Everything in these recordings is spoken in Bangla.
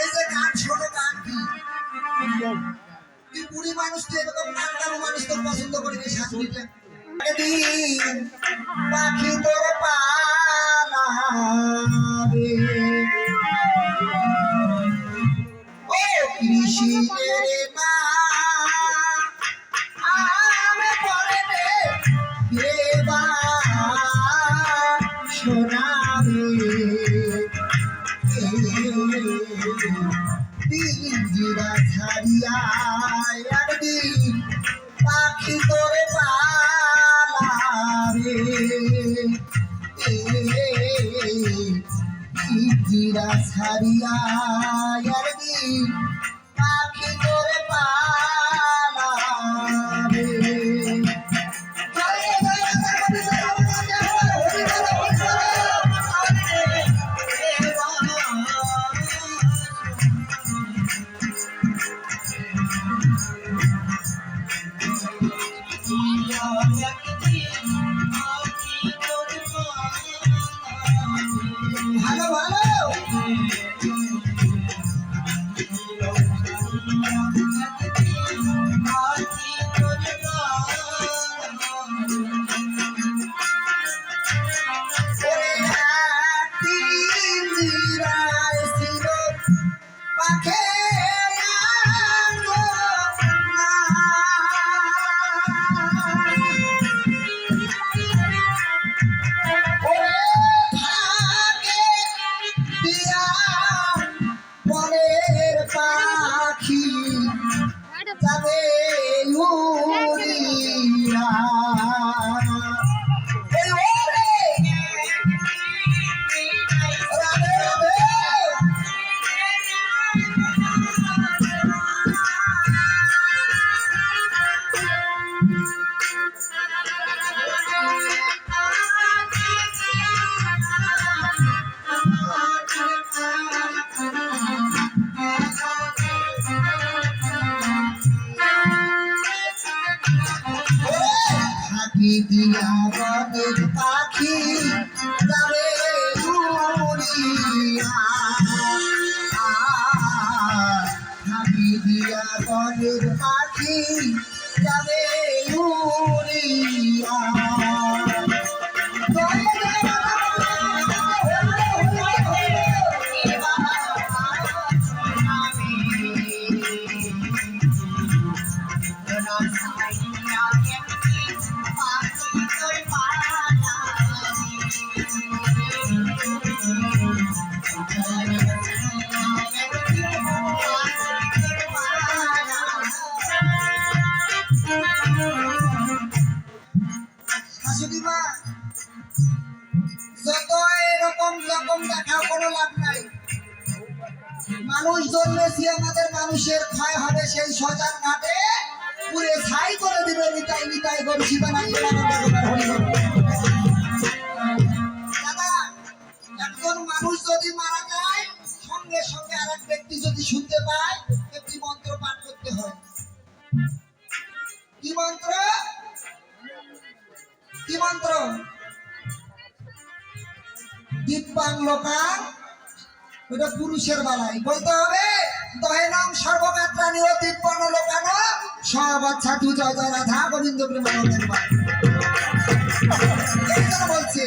এই যে গান শোনো, গান কি তুই বুড়ি মানুষ, তুই এরকম গান গানো মানুষ তোর পছন্দ করি নি শাশুড়িটা। একদিন পাখি তোর পালাবে ও কৃষ্ণের মা আমি পরে দেবা শোনাবে পিঞ্জিরা ছাড়িয়া একদিন পাখি তোরে পালাবে পিঞ্জিরা ছাড়িয়া একদিন পাখি তোরে পালাবে। ভালো ভালো পাখি যাবে উড়িয়া দিয়া বনের পাখি যাবে উড়িয়া হাবি দিয়া বনের পাখি যাবে উড়িয়া যত এরকম রকম দেখা কোনো লাভ নাই। মানুষ জন্মেছি, আমাদের মানুষের ক্ষয় হবে সেই শ্মশান ঘাটে, পুরে ছাই করে দিবে নিতাই নিতাই গরছি বানাইয়ে দাদা। একজন মানুষ যদি মারা যায়, সঙ্গে সঙ্গে আর এক ব্যক্তি যদি শুনতে পায়, একটি মন্ত্র পাঠ করতে হয়। কি মন্ত্র? কি মন্ত্র? দিব্যাং লোকান, ওটা পুরুষের বেলায় বলতে হবে। দহেনাম সর্বমাত্রানি ও দিব্যান লোকান সবাচ্ছা তু জয় জয় রাধা গোবিন্দ প্রেমানন্দের মা। এই জন্য বলছে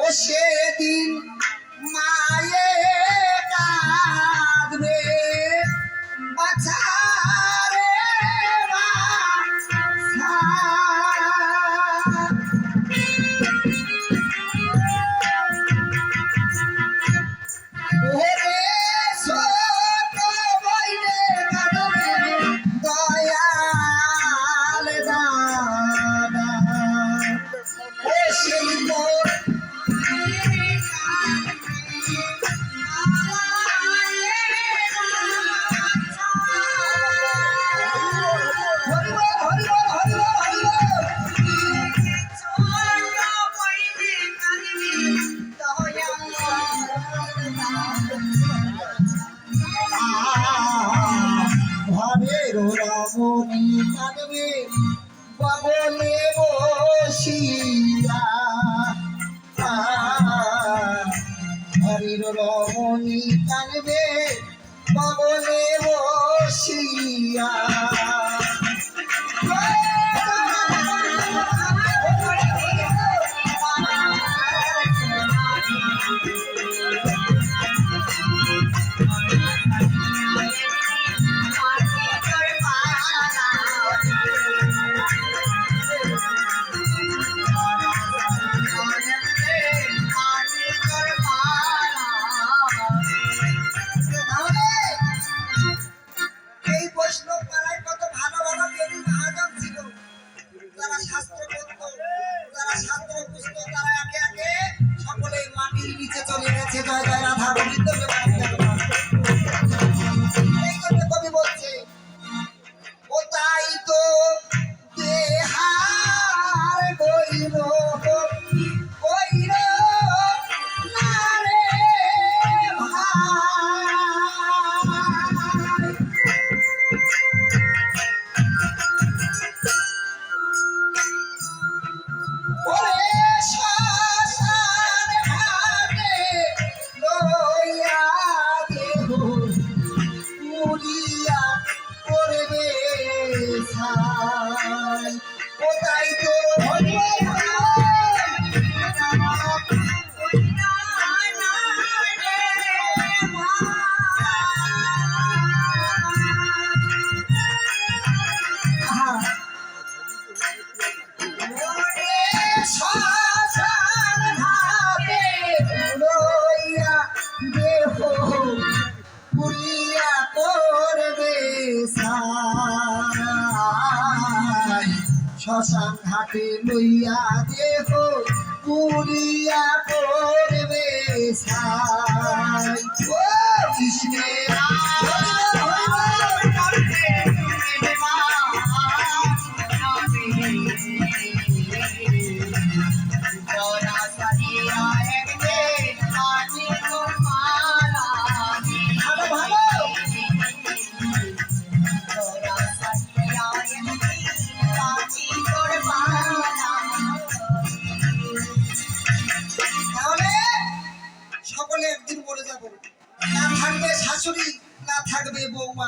ও সেদিন মায়ে কাঁদবে বাছা রে বাছা। রমণী কানবে বাবনে বসিয়া এই বৈষ্ণব পাড়ায় কত ভালো ভালো জ্ঞানী মহাজন ছিল, যারা শাস্ত্র পড়তো, যারা শাস্ত্র বুঝতো, তারা একে একে সকলে মাটির নিচে চলে গেছে। জয় জয় রাধা গোবিন্দ। এই জন্য কবি বলছে, ও তাই তো দেহার গইল গইল না রে ভাই। ওরে শ্মশান ঘাটে লইয়া দেহ পুরিয়া করবে ছাই। ও তাই তো শ্মশান ঘাটে লইয়া দেহ পুরিয়া করবে ছাই। শ্মশান ঘাটে লইয়া দেহ পুরিয়া করবে ছাই। ও কৃষ্ণের ভালো ভালো তাহলে সকলে একদিন মরে যাব, না থাকবে শাশুড়ি, না থাকবে বৌমা।